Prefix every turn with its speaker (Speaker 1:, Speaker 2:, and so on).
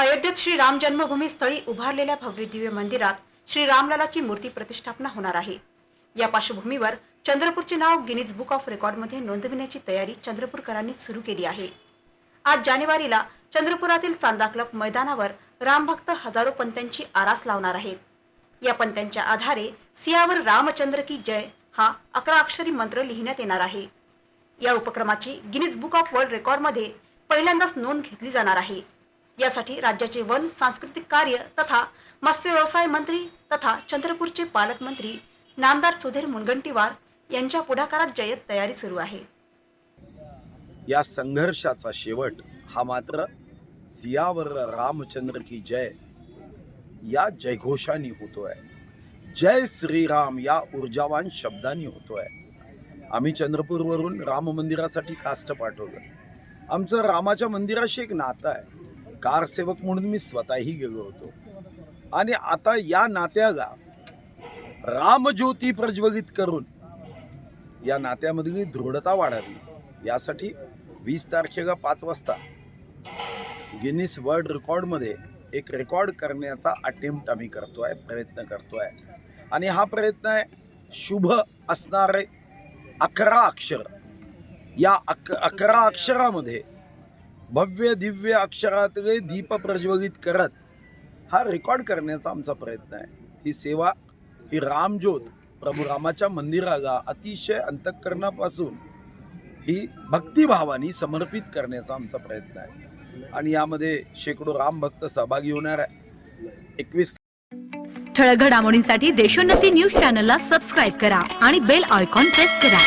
Speaker 1: अयोध्येत श्री राम जन्मभूमी स्थळी उभारलेल्या भव्य दिव्य मंदिरात श्री रामललाची मूर्ती प्रतिष्ठापना होणार आहे। या पार्श्वभूमीवर चंद्रपूरचे नाव गिनीज बुक ऑफ रेकॉर्डमध्ये नोंदविण्याची तयारी चंद्रपूरकरांनी सुरू केली आहे। आज जानेवारीला चंद्रपुरातील चांदा क्लब मैदानावर रामभक्त हजारो पंत्यांची आरास लावणार आहेत। या पंत्यांच्या आधारे सियावर रामचंद्र की जय हा 11 अक्षरी मंत्र लिहिण्यात येणार आहे। या उपक्रमाची गिनीज बुक ऑफ वर्ल्ड रेकॉर्डमध्ये पहिल्यांदाच नोंद घेतली जाणार आहे। यासाठी राज्याचे वन, सांस्कृतिक कार्य तथा मत्स्य व्यवसाय मंत्री तथा चंद्रपूरचे पालकमंत्री नामदार सुधीर मुनगंटीवार यांच्या पुढाकारात जय्यत तयारी सुरू आहे।
Speaker 2: या संघर्षाचा शेवट हा मात्र सियावर रामचंद्र की जय या जयघोषाने होतोय। जय श्रीराम या ऊर्जावान शब्दांनी होतोय। आम्ही चंद्रपूरवरून राम मंदिरासाठी काष्ट पाठवलं। आमचं रामाच्या मंदिराशी एक नातं आहे। कारसेवक म्हणून मी स्वतःही गेलो होतो आणि आता या नात्याला रामज्योती प्रज्वलित करून या नात्यामधली दृढता वाढावी यासाठी 20 तारखेला 5 वाजता गिनीस वर्ल्ड रेकॉर्डमध्ये एक रेकॉर्ड करण्याचा अटेम्प्ट आम्ही करतोय, प्रयत्न करतोय। आणि हा प्रयत्न आहे शुभ असणारे 11 अक्षर। या 11 अक्षरामध्ये भव्य दिव्य अक्षरातले दीप प्रज्वलित करत हा रेकॉर्ड करण्याचा आमचा प्रयत्न आहे। ही सेवा, ही रामज्योत प्रभू रामाच्या मंदिराला अतिशय अंतःकरणापासून ही भक्तिभावाने समर्पित करण्याचा आमचा प्रयत्न आहे। आणि यामध्ये शेकडो राम भक्त सहभागी होणार आहे। 21
Speaker 3: ठळक घडामोडींसाठी देशोन्नती न्यूज चॅनलला सबस्क्राईब करा आणि बेल आयकॉन प्रेस करा।